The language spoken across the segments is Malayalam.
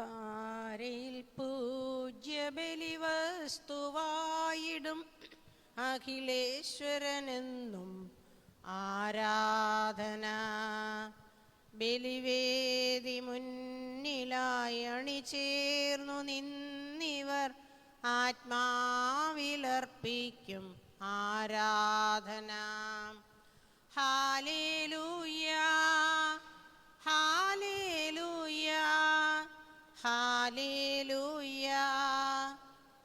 അൾത്താരയിൽ പൂജ്യബലിവസ്തുവായിടും അഖിലേശ്വരനെന്നും ആരാധന. ബലിവേദി മുന്നിലായി അണിചേർന്നു നിന്നിവർ ആത്മാവിലർപ്പിക്കും ആരാധന. Hallelujah hallelujah hallelujah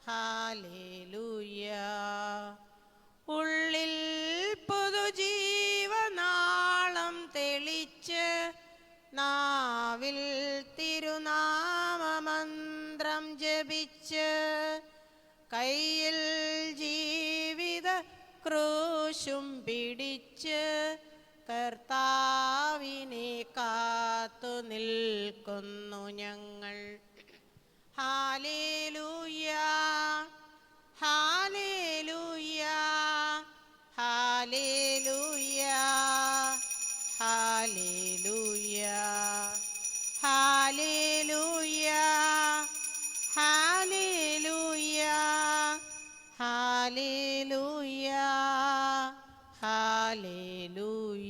hallelujah. ഉള്ളിൽ പുതുജീവനാളം തെളിച്ച് നാവിൽ തിരുനാമമന്ത്രം ജപിച്ച് കയ്യിൽ ജീവിത ക്രൂശും പിടിച്ച് കർത്താവിനെ കാത്തു നിൽക്കുന്നു ഞങ്ങൾ. Hallelujah hallelujah hallelujah hallelujah hallelujah hallelujah hallelujah hallelujah.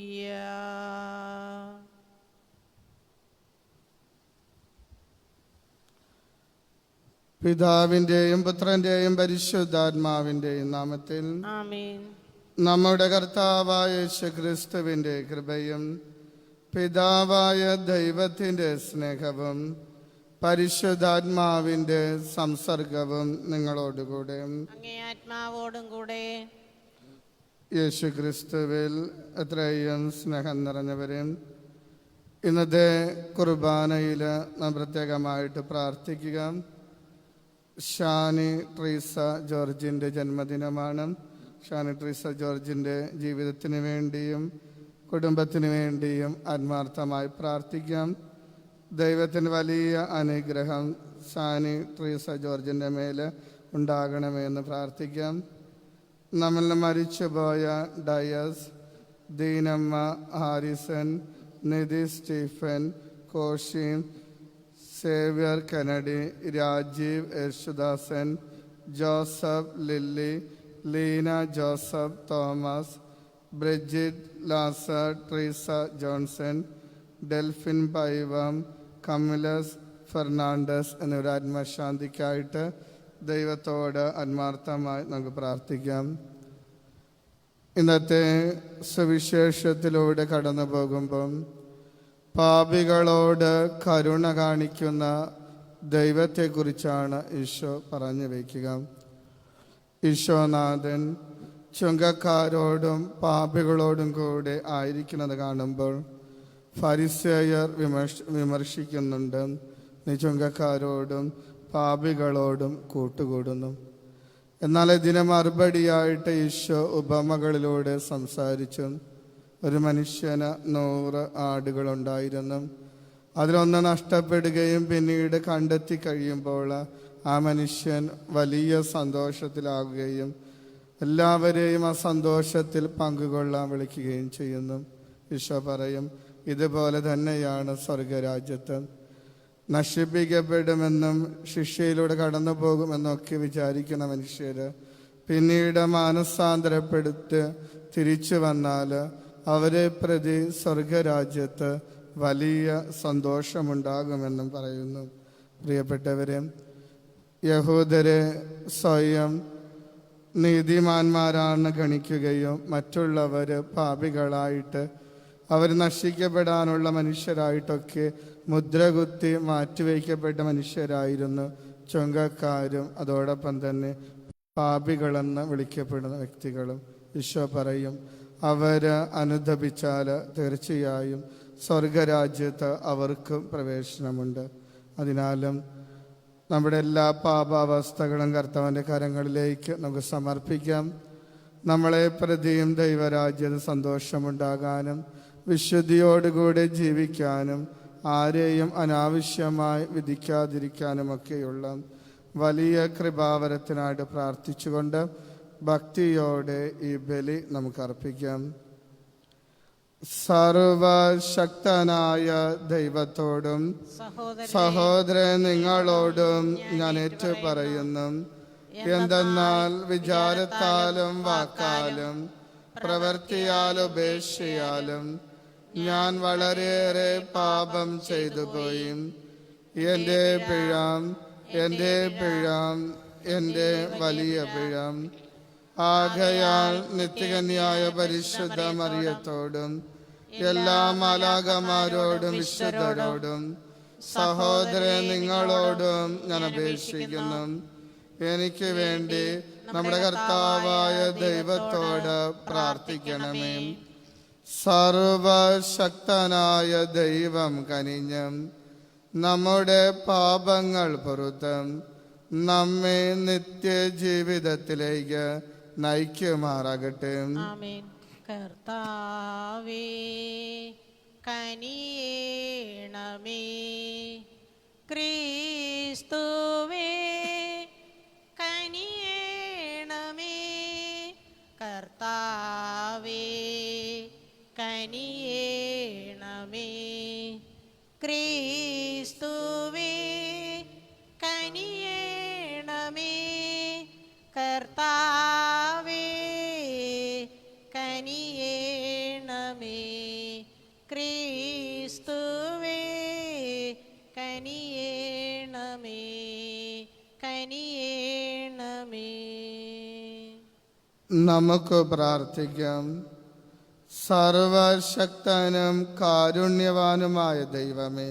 പിതാവിന്റെയും പുത്രന്റെയും പരിശുദ്ധാത്മാവിന്റെയും നാമത്തിൽ ആമേൻ. നമ്മുടെ കർത്താവായ യേശുക്രിസ്തുവിന്റെ കൃപയും പിതാവായ ദൈവത്തിന്റെ സ്നേഹവും പരിശുദ്ധാത്മാവിന്റെ സംസർഗവും നിങ്ങളോടുകൂടെ. അങ്ങേ ആത്മാവോടും കൂടെ. യേശുക്രിസ്തുവിൽ എത്രയും സ്നേഹം നിറഞ്ഞവരെ, ഇന്നത്തെ കുർബാനയിൽ നാം പ്രത്യേകമായിട്ട് പ്രാർത്ഥിക്കുക. ഷാനി ട്രീസ ജോർജിൻ്റെ ജന്മദിനമാണ്. ഷാനി ട്രീസ ജോർജിൻ്റെ ജീവിതത്തിന് വേണ്ടിയും കുടുംബത്തിന് വേണ്ടിയും ആത്മാർത്ഥമായി പ്രാർത്ഥിക്കാം. ദൈവത്തിൻ്റെ വലിയ അനുഗ്രഹം ഷാനി ട്രീസ ജോർജിൻ്റെ മേൽ ഉണ്ടാകണമെന്ന് പ്രാർത്ഥിക്കാം. നമ്മളിൽ മരിച്ചുപോയ Dias, Deenamma Harrison, Nidhi Stephen, കോഷീൻ, Xavier Kennedy, Rajeev Yesudasan, Joseph Lilly, Leena Joseph Thomas, Bridget Lazar, Treesa Johnson, Delphin പൈവം, കമിലസ് ഫെർണാണ്ടസ് എന്നിവരുടെ ആത്മശാന്തിക്കായിട്ട് ദൈവത്തോട് ആത്മാർത്ഥമായി നമുക്ക് പ്രാർത്ഥിക്കാം. ഇന്നത്തെ സുവിശേഷത്തിലൂടെ കടന്നു പോകുമ്പം പാപികളോട് കരുണ കാണിക്കുന്ന ദൈവത്തെക്കുറിച്ചാണ് ഈശോ പറഞ്ഞു വയ്ക്കുക. ഈശോനാഥൻ ചുങ്കക്കാരോടും പാപികളോടും കൂടെ ആയിരിക്കുന്നത് കാണുമ്പോൾ ഫരിസേയർ വിമർശിക്കുന്നുണ്ട്. നീ ചുങ്കക്കാരോടും പാപികളോടും കൂട്ടുകൂടുന്നു. എന്നാൽ ഇതിന് മറുപടിയായിട്ട് ഈശോ ഉപമകളിലൂടെ സംസാരിച്ചു. ഒരു മനുഷ്യന് 100 ആടുകളുണ്ടായിരുന്നു. അതിലൊന്ന് നഷ്ടപ്പെടുകയും പിന്നീട് കണ്ടെത്തി കഴിയുമ്പോൾ ആ മനുഷ്യൻ വലിയ സന്തോഷത്തിലാകുകയും എല്ലാവരെയും ആ സന്തോഷത്തിൽ പങ്കുകൊള്ളാൻ വിളിക്കുകയും ചെയ്യുന്നു. ഈശോ പറയും, ഇതുപോലെ തന്നെയാണ് സ്വർഗരാജ്യത്ത്. നശിപ്പിക്കപ്പെടുമെന്നും ശിക്ഷയിലൂടെ കടന്നു പോകുമെന്നൊക്കെ വിചാരിക്കുന്ന മനുഷ്യർ പിന്നീട് മാനസാന്തരപ്പെടുത്ത് തിരിച്ചു വന്നാൽ അവരെ പ്രതി സ്വർഗരാജ്യത്ത് വലിയ സന്തോഷമുണ്ടാകുമെന്നും പറയുന്നു. പ്രിയപ്പെട്ടവരെ, യഹൂദരെ സ്വയം നീതിമാന്മാരാണ് ഗണിക്കുകയും മറ്റുള്ളവർ പാപികളായിട്ട് അവർ നശിക്കപ്പെടാനുള്ള മനുഷ്യരായിട്ടൊക്കെ മുദ്രകുത്തി മാറ്റിവയ്ക്കപ്പെട്ട മനുഷ്യരായിരുന്നു ചുങ്കക്കാരും അതോടൊപ്പം തന്നെ പാപികളെന്ന് വിളിക്കപ്പെടുന്ന വ്യക്തികളും. ഈശോ പറയും, അവർ അനുദപിച്ചാൽ തീർച്ചയായും സ്വർഗരാജ്യത്ത് അവർക്കും പ്രവേശനമുണ്ട്. അതിനാലും നമ്മുടെ എല്ലാ പാപാവസ്ഥകളും കർത്താവിൻ്റെ കരങ്ങളിലേക്ക് നമുക്ക് സമർപ്പിക്കാം. നമ്മളെ പ്രതിയും ദൈവരാജ്യത്ത് സന്തോഷമുണ്ടാകാനും വിശുദ്ധിയോടുകൂടി ജീവിക്കാനും ആരെയും അനാവശ്യമായി വിധിക്കാതിരിക്കാനുമൊക്കെയുള്ള വലിയ കൃപാവരത്തിനായിട്ട് പ്രാർത്ഥിച്ചുകൊണ്ട് ഭക്തിയോടെ ഈ ബലി നമുക്ക് അർപ്പിക്കാം. സർവശക്തനായ ദൈവത്തോടും സഹോദരൻ നിങ്ങളോടും ഞാൻ ഏറ്റു പറയുന്നു. എന്തെന്നാൽ വിചാരത്താലും വാക്കാലും പ്രവൃത്തിയാലും ഉപേക്ഷയാലും ഞാൻ വളരെയേറെ പാപം ചെയ്തു പോയി. എൻ്റെ വലിയ പിഴ. ആകയാൽ നിത്യകന്യായ പരിശുദ്ധ മറിയത്തോടും എല്ലാ മാലാഖമാരോടും വിശുദ്ധരോടും സഹോദരൻ നിങ്ങളോടും ഞാൻ അപേക്ഷിക്കുന്നു, എനിക്ക് വേണ്ടി നമ്മുടെ കർത്താവായ ദൈവത്തോട് പ്രാർത്ഥിക്കണമേ. സർവശക്തനായ ദൈവം കനിഞ്ഞും നമ്മുടെ പാപങ്ങൾ പൊറുത്തും നമ്മെ നിത്യജീവിതത്തിലേക്ക് നയിക്കുമാറാകട്ടെ. കർത്താവേ കനിയേണമേ. ക്രിസ്തുവേ കനിയേണമേ. കർത്താവേ കനിയേണമേ. ക്രിസ്തുവേ കനിയേണമേ. കർത്താവേ കനിയേണമേ. ക്രിസ്തുവേ കനിയേണമേ. കനിയേണമേ. നമുക്ക് പ്രാർത്ഥിക്കാം. സർവശക്തനും കാരുണ്യവാനുമായ ദൈവമേ,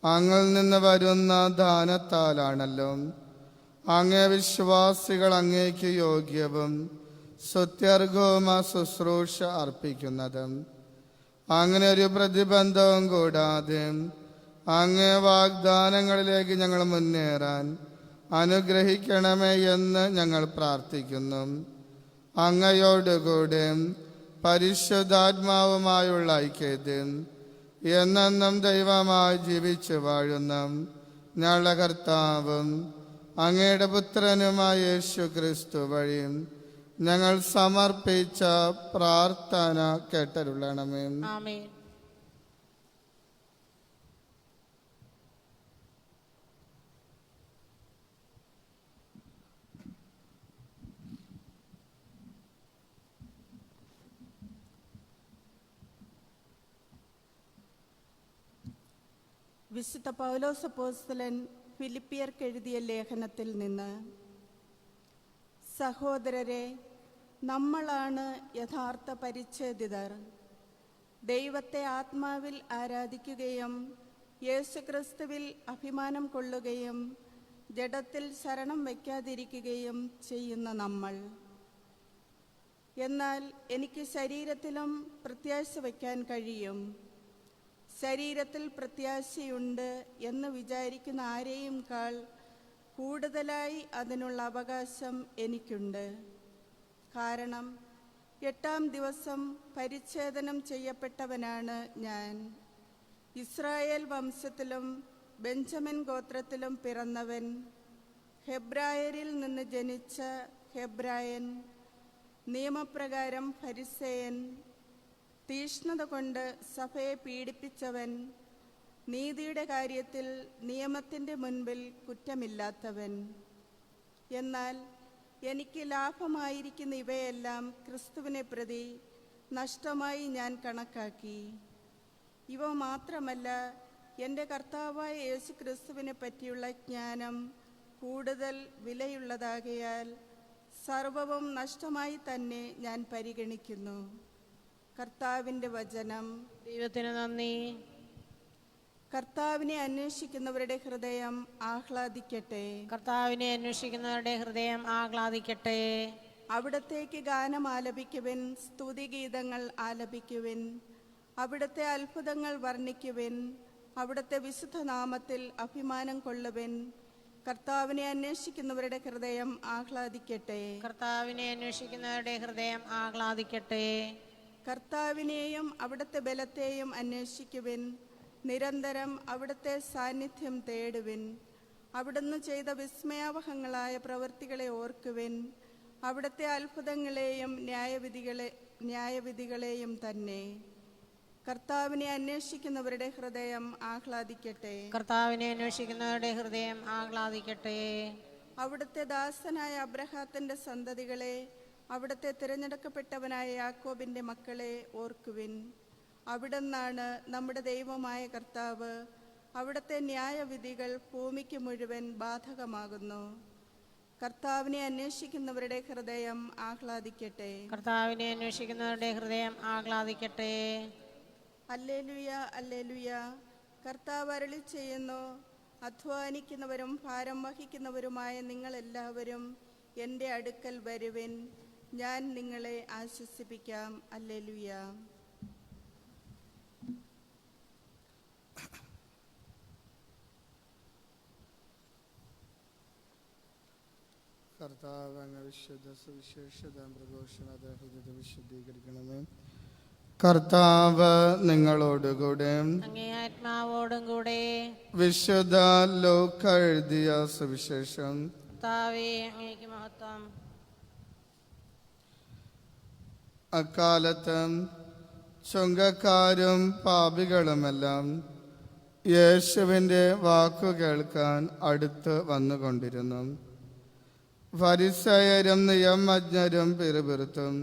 അങ്ങിൽ നിന്ന് വരുന്ന ദാനത്താലാണല്ലോ അങ്ങേ വിശ്വാസികൾ അങ്ങേക്ക് യോഗ്യവും സ്തുത്യർഹവുമ ശുശ്രൂഷ അർപ്പിക്കുന്നത്. അങ്ങനെ ഒരു പ്രതിബന്ധവും കൂടാതെ അങ്ങേ വാഗ്ദാനങ്ങളിലേക്ക് ഞങ്ങൾ മുന്നേറാൻ അനുഗ്രഹിക്കണമേ എന്ന് ഞങ്ങൾ പ്രാർത്ഥിക്കുന്നു. അങ്ങയോടുകൂടെ പരിശുദ്ധാത്മാവുമായുള്ള ഐക്യത്തിൽ എന്നെന്നും ദൈവമായി ജീവിച്ചു വാഴുന്ന ഞങ്ങളുടെ കർത്താവും അങ്ങയുടെ പുത്രനുമായ യേശു ക്രിസ്തു വഴി ഞങ്ങൾ സമർപ്പിച്ച പ്രാർത്ഥന കേട്ടരുളണമേ. ആമേൻ. വിശുദ്ധ പൗലോസ് അപ്പോസ്തലൻ ഫിലിപ്പിയർക്ക് എഴുതിയ ലേഖനത്തിൽ നിന്ന്: സഹോദരരെ, നമ്മളാണ് യഥാർത്ഥ പരിച്ഛേദിതർ. ദൈവത്തെ ആത്മാവിൽ ആരാധിക്കുകയും യേശുക്രിസ്തുവിൽ അഭിമാനം കൊള്ളുകയും ജഡത്തിൽ ശരണം വയ്ക്കാതിരിക്കുകയും ചെയ്യുന്ന നമ്മൾ. എന്നാൽ എനിക്ക് ശരീരത്തിലും പ്രത്യാശ വയ്ക്കാൻ കഴിയും. ശരീരത്തിൽ പ്രത്യാശയുണ്ട് എന്ന് വിചാരിക്കുന്ന ആരെയും കൂടുതലായി അതിനുള്ള അവകാശം എനിക്കുണ്ട്. കാരണം 8-ാം ദിവസം പരിച്ഛേദനം ചെയ്യപ്പെട്ടവനാണ് ഞാൻ. ഇസ്രായേൽ വംശത്തിലും ബെഞ്ചമിൻ ഗോത്രത്തിലും പിറന്നവൻ, ഹെബ്രായരിൽ നിന്ന് ജനിച്ച ഹെബ്രായൻ, നിയമപ്രകാരം ഫരിസേയൻ, തീഷ്ണത കൊണ്ട് സഭയെ പീഡിപ്പിച്ചവൻ, നീതിയുടെ കാര്യത്തിൽ നിയമത്തിൻ്റെ മുൻപിൽ കുറ്റമില്ലാത്തവൻ. എന്നാൽ എനിക്ക് ലാഭമായിരിക്കുന്ന ഇവയെല്ലാം ക്രിസ്തുവിനെ പ്രതി നഷ്ടമായി ഞാൻ കണക്കാക്കി. ഇവ മാത്രമല്ല, എൻ്റെ കർത്താവായ യേശു ക്രിസ്തുവിനെ പറ്റിയുള്ള ജ്ഞാനം കൂടുതൽ വിലയുള്ളതാകയാൽ സർവവും നഷ്ടമായി തന്നെ ഞാൻ പരിഗണിക്കുന്നു. കർത്താവിൻ്റെ വചനം. ദൈവത്തിന് നന്ദി. കർത്താവിനെ അന്വേഷിക്കുന്നവരുടെ ഹൃദയം ആഹ്ലാദിക്കട്ടെ. കർത്താവിനെ അന്വേഷിക്കുന്നവരുടെ ഹൃദയം ആഹ്ലാദിക്കട്ടെ. അവിടത്തേക്ക് ഗാനം ആലപിക്കുവിൻ, സ്തുതിഗീതങ്ങൾ ആലപിക്കുവിൻ. അവിടുത്തെ അത്ഭുതങ്ങൾ വർണ്ണിക്കുവിൻ. അവിടുത്തെ വിശുദ്ധ നാമത്തിൽ അഭിമാനം കൊള്ളുവിൻ. കർത്താവിനെ അന്വേഷിക്കുന്നവരുടെ ഹൃദയം ആഹ്ലാദിക്കട്ടെ. കർത്താവിനെ അന്വേഷിക്കുന്നവരുടെ ഹൃദയം ആഹ്ലാദിക്കട്ടെ. കർത്താവിനെയും അവിടുത്തെ ബലത്തെയും അന്വേഷിക്കുവിൻ. നിരന്തരം അവിടുത്തെ സാന്നിധ്യം തേടുവിൻ. അവിടുന്ന് ചെയ്ത വിസ്മയാവഹങ്ങളായ പ്രവൃത്തികളെ ഓർക്കുവിൻ. അവിടുത്തെ അത്ഭുതങ്ങളെയും ന്യായവിധികളെയും തന്നെ. കർത്താവിനെ അന്വേഷിക്കുന്നവരുടെ ഹൃദയം ആഹ്ലാദിക്കട്ടെ. കർത്താവിനെ അന്വേഷിക്കുന്നവരുടെ ഹൃദയം ആഹ്ലാദിക്കട്ടെ. അവിടുത്തെ ദാസനായ അബ്രഹാത്തിന്റെ സന്തതികളെ, അവിടുത്തെ തിരഞ്ഞെടുക്കപ്പെട്ടവനായ യാക്കോബിന്റെ മക്കളെ ഓർക്കുവിൻ. അവിടുന്നാണ് നമ്മുടെ ദൈവമായ കർത്താവ്. അവിടുത്തെ ന്യായവിധികൾ ഭൂമിക്ക് മുഴുവൻ ബാധകമാകുന്നു. കർത്താവിനെ അന്വേഷിക്കുന്നവരുടെ ഹൃദയം ആഹ്ലാദിക്കട്ടെ. കർത്താവിനെ അന്വേഷിക്കുന്നവരുടെ ഹൃദയം ആഹ്ലാദിക്കട്ടെ. അല്ലേലുയ, അല്ലേലുയ. കർത്താവ് അരുളി ചെയ്യുന്നു, അധ്വാനിക്കുന്നവരും ഭാരം വഹിക്കുന്നവരുമായ നിങ്ങളെല്ലാവരും എൻ്റെ അടുക്കൽ വരുവിൻ, ഞാൻ നിങ്ങളെ ആശ്വസിപ്പിക്കാം. അല്ലേലുയ. കർത്താവ് അങ്ങ് വിശുദ്ധ സുവിശേഷത പ്രഘോഷണ വിശുദ്ധീകരിക്കണമേ. കർത്താവ് നിങ്ങളോടുകൂടെ, അങ്ങേ ആത്മാവോടും കൂടെ. വിശുദ്ധ ലൂക്കാ എഴുതിയ സുവിശേഷം. കർത്താവേ, അങ്ങേക്ക് മഹത്വം. അക്കാലത്ത് ചുങ്കക്കാരും പാപികളുമെല്ലാം യേശുവിൻ്റെ വാക്കു കേൾക്കാൻ അടുത്ത് വന്നുകൊണ്ടിരുന്നു. ഫരിസയരും നിയമജ്ഞരും പിറുപിറുത്തും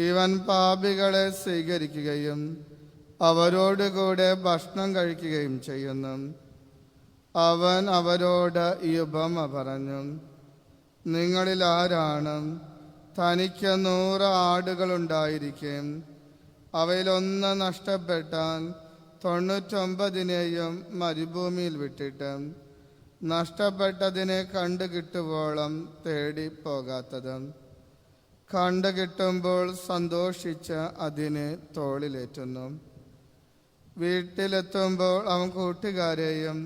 ഇവൻ പാപികളെ സ്വീകരിക്കുകയും അവരോടുകൂടെ ഭക്ഷണം കഴിക്കുകയും ചെയ്യുന്നു. അവൻ അവരോട് ഈ ഉപമ പറഞ്ഞു, നിങ്ങളിൽ ആരാണ് തനിക്ക് 100 ആടുകളുണ്ടായിരിക്കും, അവയിലൊന്ന് നഷ്ടപ്പെട്ടാൽ 99 മരുഭൂമിയിൽ വിട്ടിട്ട് നഷ്ടപ്പെട്ടതിനെ കണ്ടുകിട്ടുവോളം തേടി പോകാത്തത്? കണ്ടുകിട്ടുമ്പോൾ സന്തോഷിച്ച് അതിനെ തോളിലേറ്റുന്നു. വീട്ടിലെത്തുമ്പോൾ അവൻ കൂട്ടുകാരെയും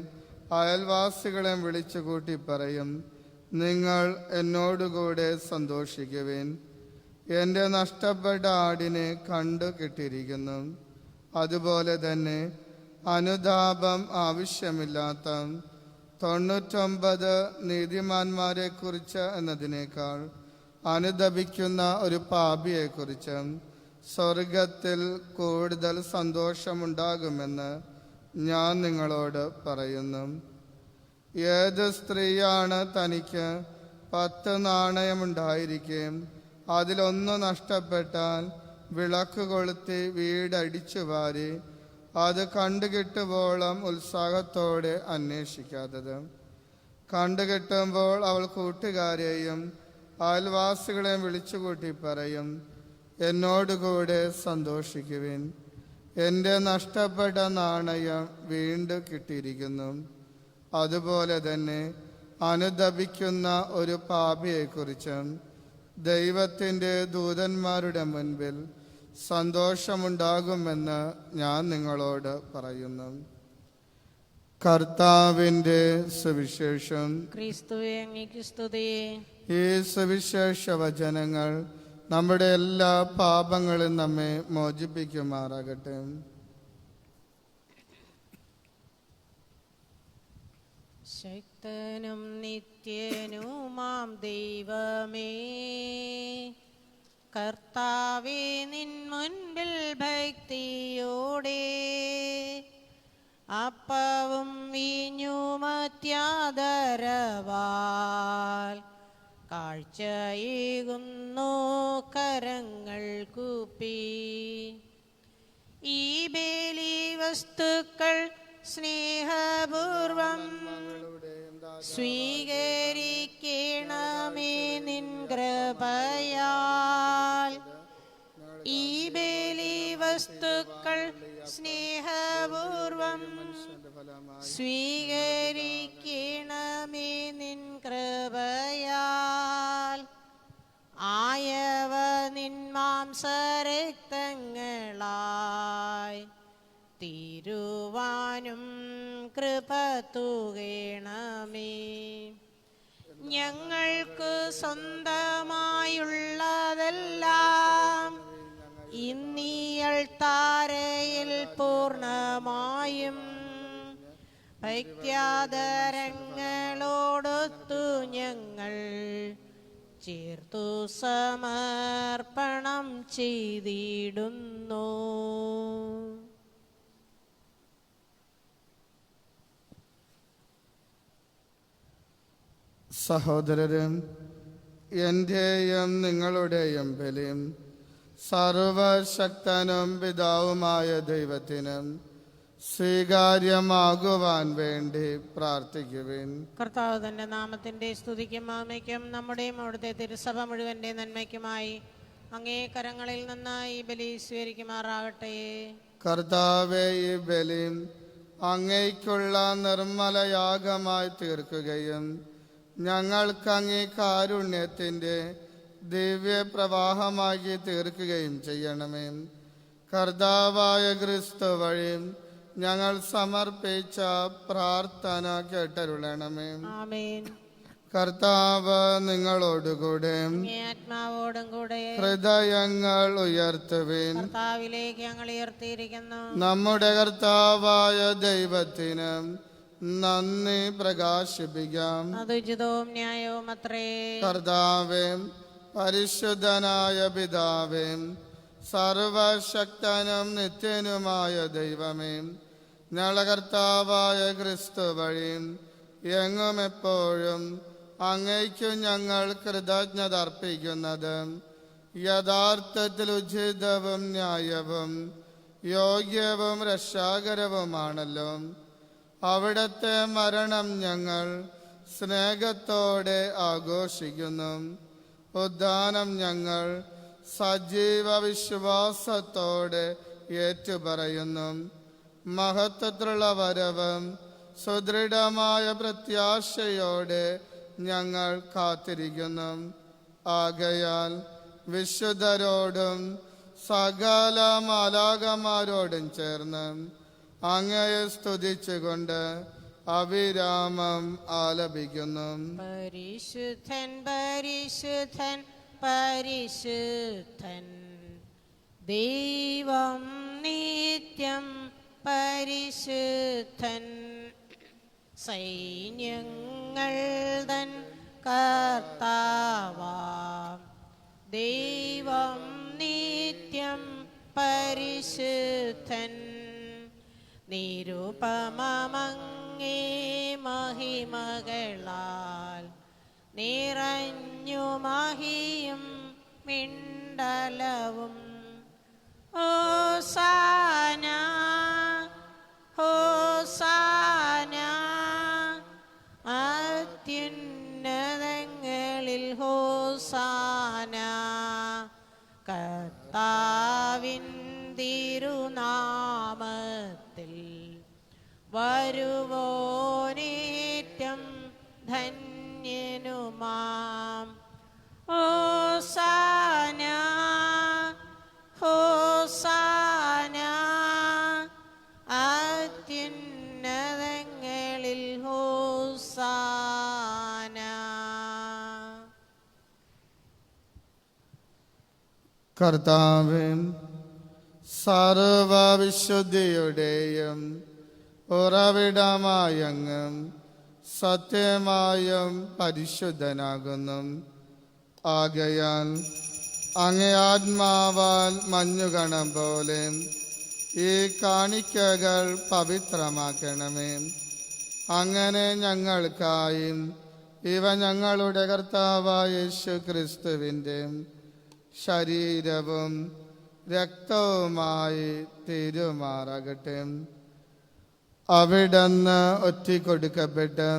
അയൽവാസികളെയും വിളിച്ചു കൂട്ടി പറയും, നിങ്ങൾ എന്നോടുകൂടെ സന്തോഷിക്കുവിൻ, എൻ്റെ നഷ്ടപ്പെട്ട ആടിനെ കണ്ടു കിട്ടിയിരിക്കുന്നു. അതുപോലെ തന്നെ അനുതാപം ആവശ്യമില്ലാത്ത 99 നീതിമാന്മാരെക്കുറിച്ച് എന്നതിനേക്കാൾ അനുദപിക്കുന്ന ഒരു പാപിയെക്കുറിച്ച് സ്വർഗത്തിൽ കൂടുതൽ സന്തോഷമുണ്ടാകുമെന്ന് ഞാൻ നിങ്ങളോട് പറയുന്നു. ഏത് സ്ത്രീയാണ് തനിക്ക് 10 നാണയമുണ്ടായിരിക്കും, അതിലൊന്ന് നഷ്ടപ്പെട്ടാൽ വിളക്ക് കൊളുത്തി വീടടിച്ചു വാരി അത് കണ്ടുകിട്ടുവോളം ഉത്സാഹത്തോടെ അന്വേഷിക്കാത്തത്? കണ്ടുകിട്ടുമ്പോൾ അവൾ കൂട്ടുകാരെയും അയൽവാസികളെയും വിളിച്ചുകൂട്ടി പറയും, എന്നോടുകൂടെ സന്തോഷിക്കുവിൻ, എൻ്റെ നഷ്ടപ്പെട്ട നാണയം വീണ്ടും കിട്ടിയിരിക്കുന്നു. അതുപോലെ തന്നെ അനുദപിക്കുന്ന ഒരു പാപിയെക്കുറിച്ച് ദൈവത്തിൻ്റെ ദൂതന്മാരുടെ മുൻപിൽ സന്തോഷമുണ്ടാകുമെന്ന് ഞാൻ നിങ്ങളോട് പറയുന്നു. കർത്താവിൻ്റെ സുവിശേഷം. ക്രിസ്തുവേ, അങ്ങേക്ക് സ്തുതി. ഈ സുവിശേഷ വചനങ്ങൾ നമ്മുടെ എല്ലാ പാപങ്ങളും നമ്മെ മോചിപ്പിക്കുമാറാകട്ടെ. ശക്തനും നിത്യനുമാം ദൈവമേ, കർത്താവേ, നിൻ മുൻപിൽ ഭക്തിയോടെ അപ്പവും വീഞ്ഞുമത്യാദരവാൽ കാഴ്ചയേകുന്നു കരങ്ങൾ കൂപ്പി. ഈ ബലി വസ്തുക്കൾ സ്നേഹപൂർവം സ്വീകരിക്കണമേ നിൻ കൃപയാൽ. ഈ ബലി വസ്തുക്കൾ സ്നേഹപൂർവം സ്വീകരിക്കണമേ നിൻ കൃപയാൽ. ആയവ നിൻ മാംസരക്തങ്ങളായി തീരുവാനും കൃപ തൂകണമേ. ഞങ്ങൾക്ക് സ്വന്തമായുള്ളതെല്ലാം ഇന്നീയൾ താരയിൽ പൂർണ്ണമായും ഭക്ത്യാദരങ്ങളോടൊത്തു ഞങ്ങൾ ചേർത്തു സമർപ്പണം ചെയ്തിടുന്നു. സഹോദരരും എൻ്റെയും നിങ്ങളുടെയും ബലിയും സർവശക്തനും പിതാവുമായ ദൈവത്തിനും സ്വീകാര്യമാകുവാൻ വേണ്ടി പ്രാർത്ഥിക്കുവിൻ. കർത്താവ് തന്റെ നാമത്തിന്റെ സ്തുതിക്കും മഹിമയ്ക്കും നമ്മുടെയും അവിടുത്തെ തിരുസഭ മുഴുവന്റെ നന്മയ്ക്കുമായി അങ്ങേ കരങ്ങളിൽ നിന്ന് ഈ ബലി സ്വീകരിക്കുമാറാകട്ടെ. കർത്താവേ, ഈ ബലി അങ്ങേക്കുള്ള നിർമ്മലയാഗമായി തീർക്കുകയും ഞങ്ങൾക്ക് അങ്ങേ കാരുണ്യത്തിൻ്റെ ദിവ്യപ്രവാഹമാക്കി തീർക്കുകയും ചെയ്യണമേ. കർത്താവായ ക്രിസ്തു വഴി ഞങ്ങൾ സമർപ്പിച്ച പ്രാർത്ഥന കേട്ടരുളണമേ. ആമേൻ. കർത്താവ് നിങ്ങളോടുകൂടെ ആത്മാവോടും കൂടെ ഹൃദയങ്ങൾ ഉയർത്തുവിൻ. കർത്താവിലേക്ക് ഞങ്ങൾ ഉയർത്തിയിരിക്കുന്നു. നമ്മുടെ കർത്താവായ ദൈവത്തിന് നന്ദി പ്രകാശിപ്പിക്കാം. അത് ഉചിതവും ന്യായവും അത്രേ. കർത്താവേ, പരിശുദ്ധനായ പിതാവേ, സർവശക്തനും നിത്യനുമായ ദൈവമേ, ഞങ്ങളുടെ കർത്താവായ ക്രിസ്തു വഴി എങ്ങും എപ്പോഴും അങ്ങയ്ക്കു ഞങ്ങൾ കൃതജ്ഞത അർപ്പിക്കുന്നത് യഥാർത്ഥത്തിൽ ഉചിതവും ന്യായവും യോഗ്യവും രക്ഷാകരവുമാണല്ലോ. അവിടുത്തെ മരണം ഞങ്ങൾ സ്നേഹത്തോടെ ആഘോഷിക്കുന്നു. ഉദ്ധാനം ഞങ്ങൾ സജീവ വിശ്വാസത്തോടെ ഏറ്റുപറയുന്നു. മഹത്വത്തിലുള്ള വരവും സുദൃഢമായ പ്രത്യാശയോടെ ഞങ്ങൾ കാത്തിരിക്കുന്നു. ആകയാൽ വിശുദ്ധരോടും സകല മാലാഖമാരോടും ചേർന്ന് അങ്ങയെ സ്തുതിച്ചുകൊണ്ട് അവിരാമം ആലപിക്കുന്നു. പരിശുദ്ധൻ പരിശുദ്ധൻ പരിശുദ്ധൻ ദൈവം നിത്യം പരിശുദ്ധൻ സൈന്യങ്ങൾ തൻ കർത്താവാം ദൈവം നിത്യം പരിശുദ്ധൻ നിരുപമങ്ങേ മഹിമകളാൽ നിറഞ്ഞു മഹിയും മിണ്ടലവും. ഹോസാന ഹോസാന അത്യുന്നതങ്ങളിൽ ഹോസാന. കർത്താവിൻ തിരുനാമത്തിൽ വരുവോനേറ്റം ധന്യനുമാം. ഹോസാന ഹോസാന അത്യുന്നതങ്ങളിൽ ഹോസാന. കർത്താവേ, സർവവിശുദ്ധിയുടെയും ഉറവിടമായങ്ങ് സത്യമായും പരിശുദ്ധനാകുന്നു. ആകയാൽ അങ്ങേ ആത്മാവാൽ മഞ്ഞുകണം പോലെ ഈ കാണിക്കകൾ പവിത്രമാക്കണമേ. അങ്ങനെ ഞങ്ങൾക്കായി ഇവ ഞങ്ങളുടെ കർത്താവായ യേശു ക്രിസ്തുവിൻ്റെ ശരീരവും രക്തവുമായി തീരുമാറാകട്ടെ. അവിടുന്ന് ഒറ്റിക്കൊടുക്കപ്പെട്ട്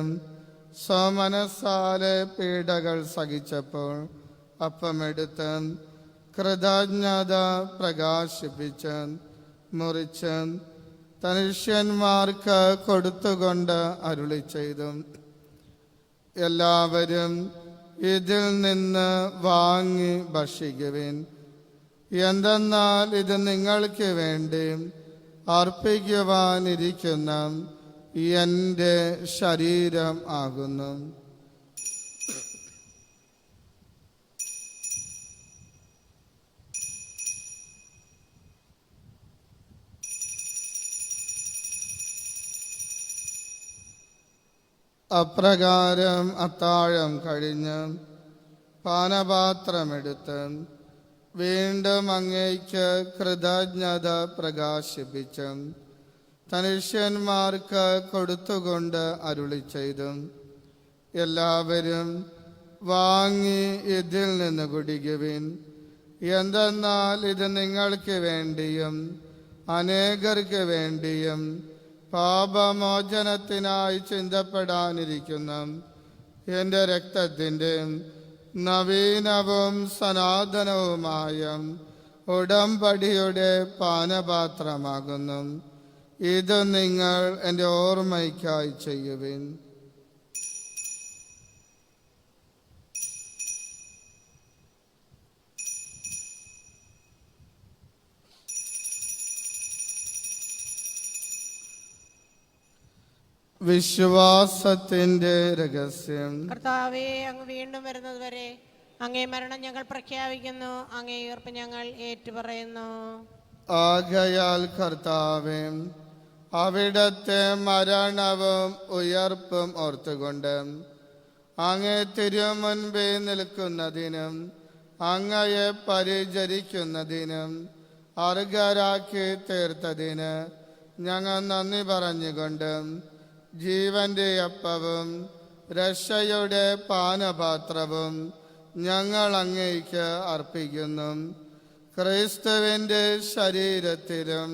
സ്വമനസ്സാലെ പീഡകൾ സഹിച്ചപ്പോൾ അപ്പമെടുത്ത് കൃതജ്ഞത പ്രകാശിപ്പിച്ച് മുറിച്ച് തനുഷ്യന്മാർക്ക് കൊടുത്തുകൊണ്ട് അരുളി ചെയ്തു, എല്ലാവരും ഇതിൽ നിന്ന് വാങ്ങി ഭക്ഷിക്കുവിൻ. എന്തെന്നാൽ ഇത് നിങ്ങൾക്ക് വേണ്ടി അർപ്പിക്കുവാനിരിക്കുന്ന എൻ്റെ ശരീരം ആകുന്നു. അപ്രകാരം അത്താഴം കഴിഞ്ഞ് പാനപാത്രമെടുത്ത് വീണ്ടും അങ്ങേക്ക് കൃതജ്ഞത പ്രകാശിപ്പിച്ച് തനുഷ്യന്മാർക്ക് കൊടുത്തുകൊണ്ട് അരുളി ചെയ്തു, എല്ലാവരും വാങ്ങി ഇതിൽ നിന്ന് കുടിക്കുവിൻ. എന്തെന്നാൽ ഇത് നിങ്ങൾക്ക് വേണ്ടിയും അനേകർക്ക് വേണ്ടിയും പാപമോചനത്തിനായി ചിന്തപ്പെടാനിരിക്കുന്ന എൻ്റെ രക്തത്തിൻ്റെ നവീനവും സനാതനവുമായ ഉടമ്പടിയുടെ പാനപാത്രമാകുന്നു. ഇത് നിങ്ങൾ എൻ്റെ ഓർമ്മയ്ക്കായി ചെയ്യുവിൻ. വിശ്വാസത്തിന്റെ രഹസ്യം. കർത്താവേ, അങ്ങ് വീണ്ടും വരുന്നത് വരെ അങ്ങേ മരണം ഞങ്ങൾ പ്രഖ്യാപിക്കുന്നു, അങ്ങേ ഉയർപ്പ് ഞങ്ങൾ ഏറ്റുപറയുന്നു. ആകയാൽ കർത്താവേ, അവിടത്തെ മരണവും ഉയർപ്പും ഓർത്തുകൊണ്ട് അങ്ങേ തിരുമുൻപേ നിൽക്കുന്നതിനും അങ്ങയെ പരിചരിക്കുന്നതിനും അർഹരാക്കി തീർത്തതിന് ഞങ്ങൾ നന്ദി പറഞ്ഞുകൊണ്ട് ജീവന്റെ അപ്പവും രക്ഷയുടെ പാനപാത്രവും ഞങ്ങൾ അങ്ങേക്ക് അർപ്പിക്കുന്നു. ക്രിസ്തുവിൻ്റെ ശരീരത്തിലും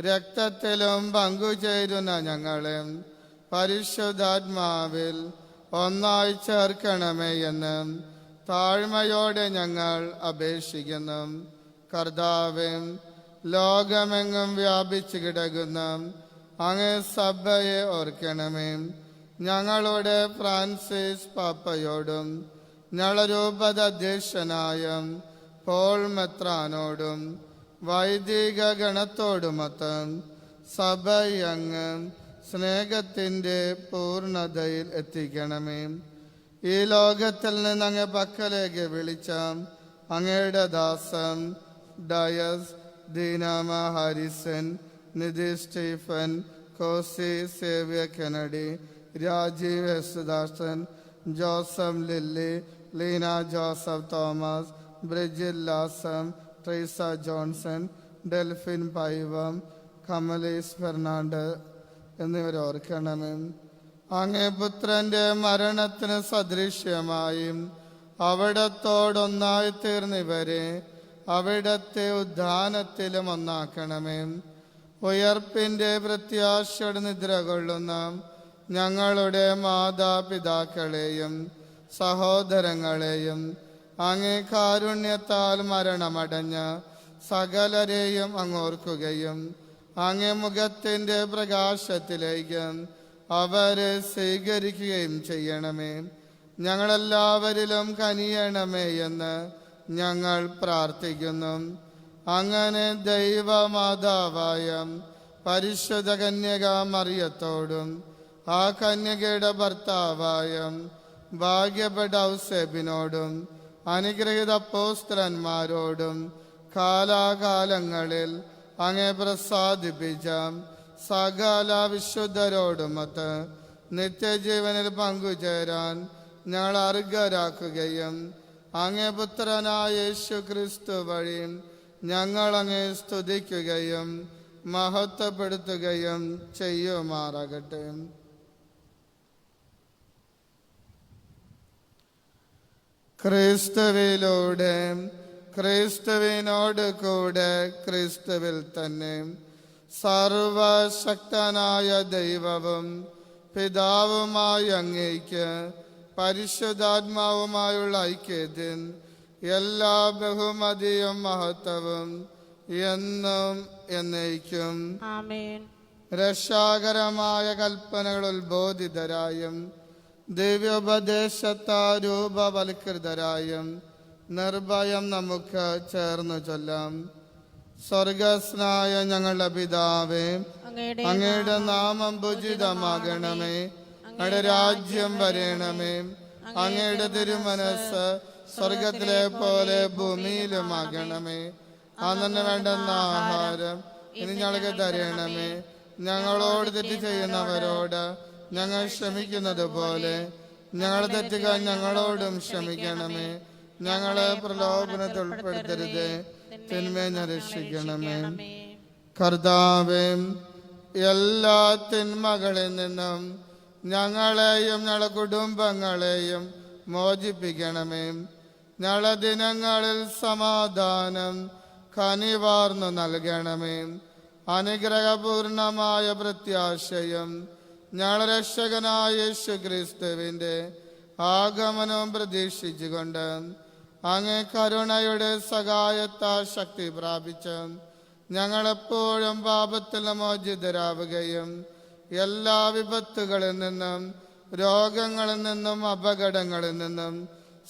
രക്തത്തിലും പങ്കുചേരുന്ന ഞങ്ങളെ പരിശുദ്ധാത്മാവിൽ ഒന്നായി ചേർക്കണമേ എന്ന് താഴ്മയോടെ ഞങ്ങൾ അപേക്ഷിക്കുന്നു. കർത്താവേ, ലോകമെങ്ങും വ്യാപിച്ചു കിടക്കുന്ന അങ്ങേ സഭയെ ഓർക്കണമേ. ഞങ്ങളുടെ ഫ്രാൻസിസ് പാപ്പയോടും ഞളരൂപത അധ്യക്ഷനായ പോൾ മെത്രാനോടും വൈദിക ഗണത്തോടുമൊത്ത് സഭയങ്ങ് സ്നേഹത്തിൻ്റെ പൂർണ്ണതയിൽ എത്തിക്കണമേ. ഈ ലോകത്തിൽ നിന്ന് അങ്ങേ പക്കലേക്ക് വിളിച്ച അങ്ങയുടെ ദാസൻ ഡയസ്, ദീനാമ ഹാരിസൺ, നിധി സ്റ്റീഫൻ, കോസി സേവ്യ Kennedy, Rajeev Yesudasan, Joseph Lilly, Leena Joseph Thomas, ബ്രിജിൽ ലാസം, ട്രീസ ജോൺസൺ, ഡെൽഫിൻ പൈവം, കമലീസ് ഫെർണാണ്ടസ് എന്നിവരെ ഓർക്കണമേ. അങ്ങേ പുത്രന്റെ മരണത്തിന് സദൃശ്യമായും അവിടത്തോടൊന്നായി തീർന്നിവരെ അവിടത്തെ ഉദ്ധാനത്തിലും ഒന്നാക്കണമേ. ഉയർപ്പിൻ്റെ പ്രത്യാശയോടെ നിദ്ര കൊള്ളുന്ന ഞങ്ങളുടെ മാതാപിതാക്കളെയും സഹോദരങ്ങളെയും അങ്ങേ കാരുണ്യത്താൽ മരണമടഞ്ഞ സകലരെയും അങ്ങോർക്കുകയും അങ്ങേ മുഖത്തിൻ്റെ പ്രകാശത്തിലേക്ക് അവരെ സ്വീകരിക്കുകയും ചെയ്യണമേ. ഞങ്ങളെല്ലാവരിലും കനിയണമേ എന്ന് ഞങ്ങൾ പ്രാർത്ഥിക്കുന്നു. അങ്ങനെ ദൈവമാതാവായ പരിശുദ്ധ കന്യക മറിയത്തോടും ആ കന്യകയുടെ ഭർത്താവായ ഭാഗ്യപ്പെട്ട ഔസേപ്പിനോടും അനുഗ്രഹീത അപ്പോസ്തലന്മാരോടും കാലാകാലങ്ങളിൽ അങ്ങേ പ്രസാദിപ്പിച്ച സകല വിശുദ്ധരോടുമൊത്ത് നിത്യജീവനിൽ പങ്കുചേരാൻ ഞങ്ങൾ അർഹരാക്കുകയും അങ്ങേ പുത്രനായ യേശു ക്രിസ്തു വഴി ഞങ്ങൾ അങ്ങേ സ്തുതിക്കുകയും മഹത്വപ്പെടുത്തുകയും ചെയ്യുമാറാകട്ടെ. ക്രിസ്തുവിലൂടെ, ക്രിസ്തുവിനോട് കൂടെ, ക്രിസ്തുവിൽ തന്നെ സർവശക്തനായ ദൈവവും പിതാവുമായ അങ്ങേക്ക് പരിശുദ്ധാത്മാവുമായുള്ള ഐക്യത്തിൽ എല്ലാ ബഹുമതിയും മഹത്വവും എന്നും എന്നേക്കും ആമേൻ. രക്ഷാകരമായ കൽപ്പനകൾ ഉത്ബോധിതരായും ദിവ്യോപദേശത്താൽ രൂപവൽകൃതരായും നിർഭയം നമുക്ക് ചേർന്നു ചൊല്ലാം. സ്വർഗസ്നായ ഞങ്ങളുടെ പിതാവേ, അങ്ങയുടെ നാമം പൂജിതമാകണമേ. അങ്ങയുടെ രാജ്യം വരേണമേ. അങ്ങയുടെ തിരുമനസ് സ്വർഗത്തിലെ പോലെ ഭൂമിയിലുമാകണമേ. അന്നു വേണ്ടുന്ന ആഹാരം ഇനി ഞങ്ങൾക്ക് തരണമേ. ഞങ്ങളോട് തെറ്റ് ചെയ്യുന്നവരോട് ഞങ്ങൾ ക്ഷമിക്കുന്നത് പോലെ ഞങ്ങളുടെ തെറ്റുകൾ ഞങ്ങളോടും ക്ഷമിക്കണമേ. ഞങ്ങളെ പ്രലോഭനത്തിൽ ഉൾപ്പെടുത്തരുത്, തിന്മയെ രക്ഷിക്കണമേ. കർത്താവേ, എല്ലാ തിന്മകളിൽ നിന്നും ഞങ്ങളെയും ഞങ്ങളുടെ കുടുംബങ്ങളെയും മോചിപ്പിക്കണമേ. ഞങ്ങളുടെ ദിനങ്ങളിൽ സമാധാനം കനിവാർന്നു നൽകണമേ. അനുഗ്രഹപൂർണമായ പ്രത്യാശയും ഞങ്ങളുടെ രക്ഷകനായ യേശു ക്രിസ്തുവിൻ്റെ ആഗമനവും പ്രതീക്ഷിച്ചുകൊണ്ട് അങ്ങേ കരുണയുടെ സഹായത്താൽ ശക്തി പ്രാപിച്ച് ഞങ്ങളെപ്പോഴും പാപത്തിൽ മോചിതരാവുകയും എല്ലാ വിപത്തുകളിൽ നിന്നും രോഗങ്ങളിൽ നിന്നും അപകടങ്ങളിൽ നിന്നും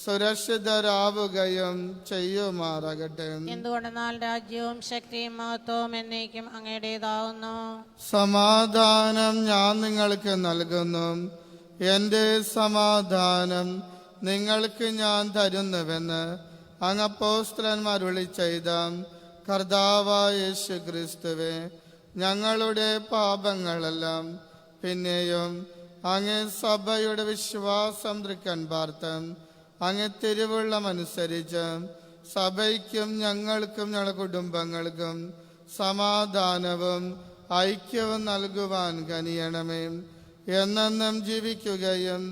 സുരക്ഷിതരാവുകയും ചെയ്യുമാറാകട്ടെ. എന്തുകൊണ്ടെന്നാൽ രാജ്യവും ശക്തിയും മഹത്വവും എന്നേക്കും അങ്ങയുടേതാവുന്നു. സമാധാനം ഞാൻ നിങ്ങൾക്ക് നൽകുന്നു, എൻ്റെ സമാധാനം നിങ്ങൾക്ക് ഞാൻ തരുന്നുവെന്ന് അങ്ങ് അപ്പോസ്തലന്മാർ അരുളി ചെയ്ത കർത്താവായ യേശു ക്രിസ്തുവേ, ഞങ്ങളുടെ പാപങ്ങളെല്ലാം പിന്നെയും അങ്ങേ സഭയുടെ വിശ്വാസം തൃക്കൺ പാർത്ത് അങ്ങ് തിരുവുള്ളമനുസരിച്ച് സഭയ്ക്കും ഞങ്ങൾക്കും ഞങ്ങളുടെ കുടുംബങ്ങൾക്കും സമാധാനവും ഐക്യവും നൽകുവാൻ കനിയണമേ. എന്നെന്നും ജീവിക്കുകയും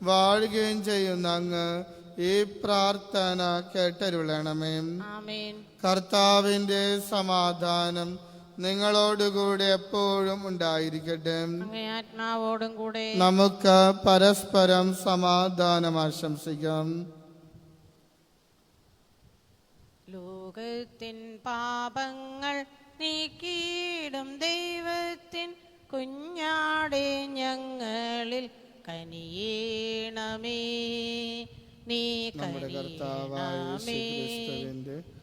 വാഴുകയും ചെയ്യുന്ന അങ്ങ് ഈ പ്രാർത്ഥന കേട്ടരുളണമേ. ആമേൻ. കർത്താവിൻ്റെ സമാധാനം നിങ്ങളോടുകൂടെ എപ്പോഴും ഉണ്ടായിരിക്കട്ടെ. അങ്ങേ ആത്മാവോടും കൂടെ. നമുക്ക് പരസ്പരം സമാധാനം ആശംസിക്കാം. ലോകത്തിൻ പാപങ്ങൾ നീക്കിയിടും ദൈവത്തിൻ കുഞ്ഞാടെ ഞങ്ങളിൽ കനിയേണമേ. നീ കനിയേണമേ.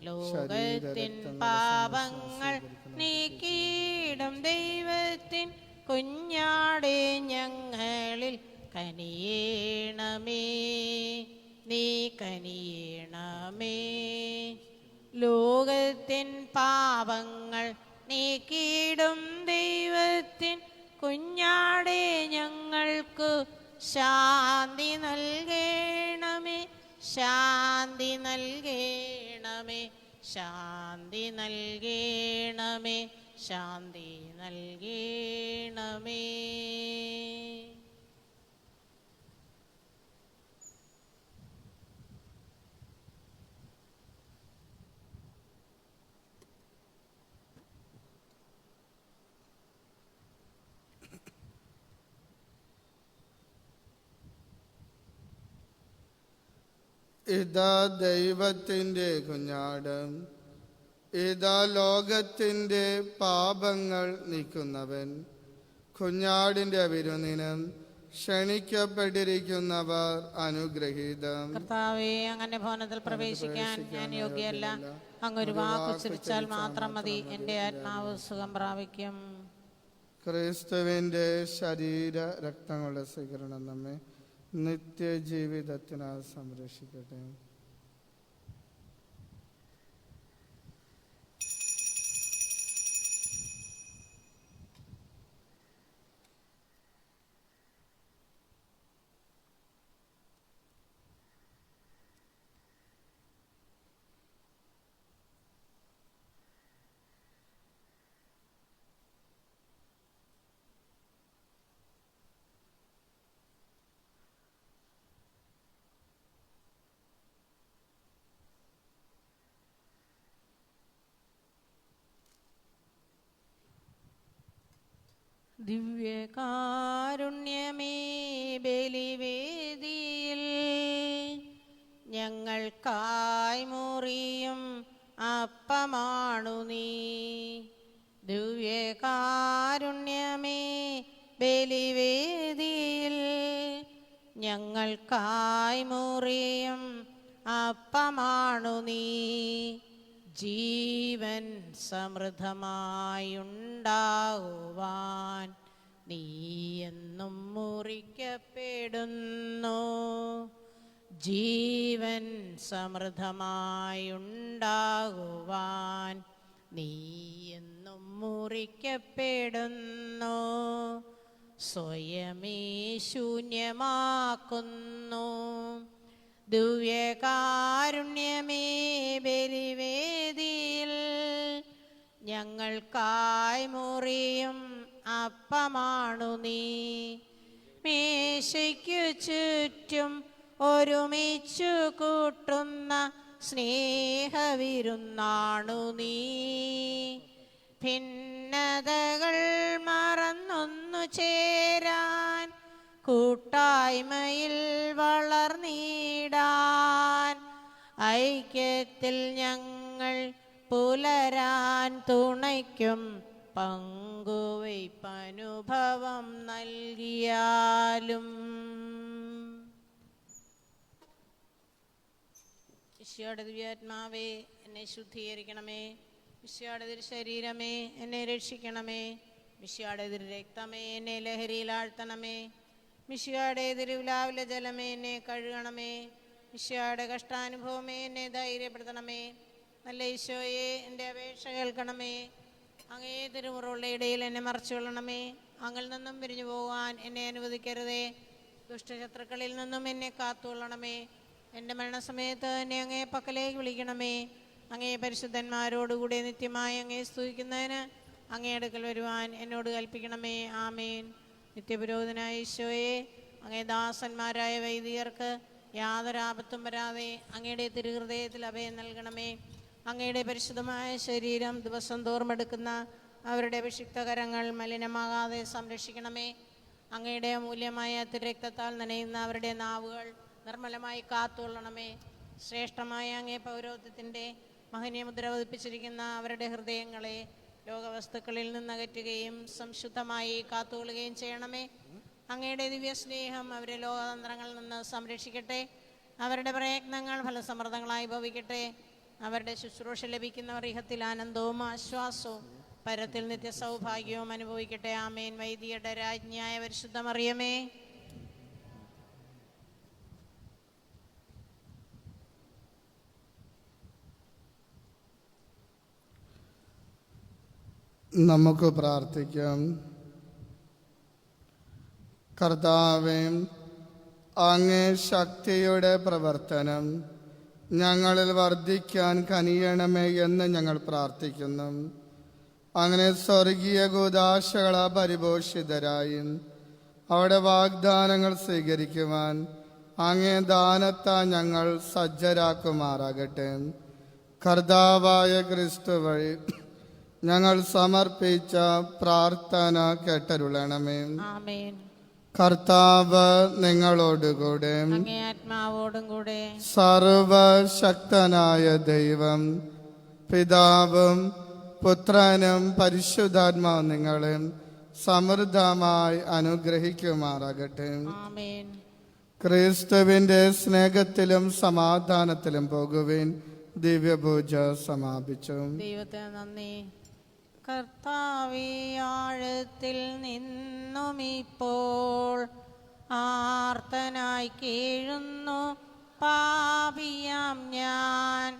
ലോകത്തിൻ പാപങ്ങൾ നീക്കിയിടും ദൈവത്തിൻ കുഞ്ഞാടെ ഞങ്ങളിൽ കനിയേണമേ. നീ കനിയേണമേ. ലോകത്തിൻ പാപങ്ങൾ നീക്കിയിടും ദൈവത്തിൻ കുഞ്ഞാടെ ഞങ്ങൾക്ക് ശാന്തി നൽകണമേ. ശാന്തി നൽകണമേ. ശാന്തി നൽകണമേ. ശാന്തി നൽകണമേ. ഇതാ ദൈവത്തിൻ്റെ കുഞ്ഞാട്, ഇതാ ലോകത്തിൻ്റെ പാപങ്ങൾ നീക്കുന്നവൻ. കുഞ്ഞാടിൻ്റെ വിരുന്നിനും ക്ഷണിക്കപ്പെട്ടിരിക്കുന്നവർ അനുഗ്രഹീതം. കർത്താവേ, അങ്ങന്റെ ഭവനത്തിൽ പ്രവേശിക്കാൻ ഞാൻ യോഗ്യല്ല. അങ്ങൊരു വാക്കുച്ചരിച്ചാൽ മാത്രം മതി, എൻ്റെ ആത്മാവ് സുഖം പ്രാപിക്കും. ക്രിസ്തുവിൻ്റെ ശരീര രക്തങ്ങളുടെ സ്വീകരണം നമ്മെ നിത്യജീവിതത്തിനാൽ സംരക്ഷിക്കട്ടെ. ദിവ്യകാരുണ്യമേ, ബലിവേദിയിൽ ഞങ്ങൾക്കായി മുറിയും അപ്പമാണു നീ. ദിവ്യകാരുണ്യമേ, ബലിവേദിയിൽ ഞങ്ങൾക്കായി മുറിയും അപ്പമാണു നീ. ജീവൻ സമൃദ്ധമായുണ്ടാകുവാൻ നീ എന്നും മുറിക്കപ്പെടുന്നു. ജീവൻ സമൃദ്ധമായുണ്ടാകുവാൻ നീ എന്നും മുറിക്കപ്പെടുന്നു. സ്വയമേ ശൂന്യമാക്കുന്നു. ദിവ്യകാരുണ്യമേ, ബലിവേദിയിൽ ഞങ്ങൾക്കായി മുറിയും അപ്പമാണു നീ. മേശയ്ക്കു ചുറ്റും ഒരുമിച്ചു കൂട്ടുന്ന സ്നേഹവിരുന്നാണു നീ. ഭിന്നതകൾ മറന്നൊന്നു ചേരാൻ, കൂട്ടായ്മയിൽ വളർന്നിടാൻ, ഐക്യത്തിൽ ഞങ്ങൾ പുലരാൻ തുണയ്ക്കും പങ്കുവയ്പനുഭവം നൽകിയാലും. ഈശോയുടെ ദിവ്യാത്മാവേ, എന്നെ ശുദ്ധീകരിക്കണമേ. ഈശോയുടെ തിരു ശരീരമേ, എന്നെ രക്ഷിക്കണമേ. ഈശോയുടെ തിരു രക്തമേ, എന്നെ ലഹരിയിലാഴ്ത്തണമേ. ഈശോയുടെ തിരുവിലാവിലെ ജലമേ, എന്നെ കഴുകണമേ. ഈശോയുടെ കഷ്ടാനുഭവമേ, എന്നെ ധൈര്യപ്പെടുത്തണമേ. നല്ല ഈശോയെ, എൻ്റെ അപേക്ഷ കേൾക്കണമേ. അങ്ങേ തിരുമുറകളുടെ ഇടയിൽ എന്നെ മറച്ചുകൊള്ളണമേ. അങ്ങിൽ നിന്നും പിരിഞ്ഞു പോകാൻ എന്നെ അനുവദിക്കരുതേ. ദുഷ്ടശത്രുക്കളിൽ നിന്നും എന്നെ കാത്തുകൊള്ളണമേ. എൻ്റെ മരണസമയത്ത് എന്നെ അങ്ങേ പക്കലേക്ക് വിളിക്കണമേ. അങ്ങേ പരിശുദ്ധന്മാരോടുകൂടി നിത്യമായി അങ്ങേ സ്തുതിക്കുന്നതിന് അങ്ങേ അടുക്കൽ വരുവാൻ എന്നോട് കൽപ്പിക്കണമേ. ആമേൻ. നിത്യപുരോഹിതനായ ഈശോയെ, അങ്ങേ ദാസന്മാരായ വൈദികർക്ക് യാതൊരു ആപത്തും വരാതെ അങ്ങയുടെ തിരുഹൃദയത്തിൽ അഭയം നൽകണമേ. അങ്ങയുടെ പരിശുദ്ധമായ ശരീരം ദിവസം തോറും എടുക്കുന്ന അവരുടെ അഭിഷിക്ത കരങ്ങൾ മലിനമാകാതെ സംരക്ഷിക്കണമേ. അങ്ങയുടെ അമൂല്യമായ തിരുരക്തത്താൽ നനയുന്ന അവരുടെ നാവുകൾ നിർമ്മലമായി കാത്തുകൊള്ളണമേ. ശ്രേഷ്ഠമായ അങ്ങേ പൗരോഹിത്യത്തിൻ്റെ മഹനീയമുദ്ര പതിപ്പിച്ചിരിക്കുന്ന അവരുടെ ഹൃദയങ്ങളെ ലോകവസ്തുക്കളിൽ നിന്നകറ്റുകയും സംശുദ്ധമായി കാത്തുകൊള്ളുകയും ചെയ്യണമേ. അങ്ങയുടെ ദിവ്യസ്നേഹം അവരെ ലോകതന്ത്രങ്ങളിൽ നിന്ന് സംരക്ഷിക്കട്ടെ. അവരുടെ പ്രയത്നങ്ങൾ ഫലസമൃദ്ധങ്ങളായി ഭവിക്കട്ടെ. അവരുടെ ശുശ്രൂഷ ലഭിക്കുന്നവർ ഇഹത്തിൽ ആനന്ദവും ആശ്വാസവും പരത്തിൽ നിത്യസൗഭാഗ്യവും അനുഭവിക്കട്ടെ. ആമേൻ. വൈദികരുടെ രാജ്ഞിയായ പരിശുദ്ധ മറിയമേ, നമുക്ക് പ്രാർത്ഥിക്കാം. കർത്താവേ, അങ്ങേ ശക്തിയുടെ പ്രവർത്തനം ഞങ്ങളിൽ വർദ്ധിക്കാൻ കനിയണമേ എന്ന് ഞങ്ങൾ പ്രാർത്ഥിക്കുന്നു. അങ്ങനെ സ്വർഗീയ കൂദാശകള പരിപോഷിതരായും അവിടെ വാഗ്ദാനങ്ങൾ സ്വീകരിക്കുവാൻ അങ്ങേ ദാനത്താ ഞങ്ങൾ സജ്ജരാക്കുമാറാകട്ടെ. കർത്താവായ ക്രിസ്തു വഴി ഞങ്ങൾ സമർപ്പിച്ച പ്രാർത്ഥന കേട്ടരുളണമേ. ആമേൻ. കർത്താവ് നിങ്ങളോടുകൂടെ, അങ്ങേ ആത്മാവോടും കൂടെ. സർവശക്തനായ ദൈവം പിതാവും പുത്രനും പരിശുദ്ധാത്മാവും നിങ്ങളെ സമൃദ്ധമായി അനുഗ്രഹിക്കുമാറാകട്ടെ. ആമേൻ. ക്രിസ്തുവിന്റെ സ്നേഹത്തിലും സമാധാനത്തിലും പോകുവിൻ. ദിവ്യപൂജ സമാപിച്ചു. ദൈവത്തിന് നന്ദി. കർത്താവേ, ആഴത്തിൽ നിന്നുമിപ്പോൾ ആർത്തനായി കേഴുന്നു പാപിയാം ഞാൻ.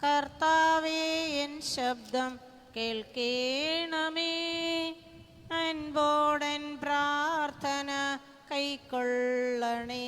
കർത്താവേ, എൻ ശബ്ദം കേൾക്കേണമേ. അൻപോടൻ പ്രാർത്ഥന കൈക്കൊള്ളണേ.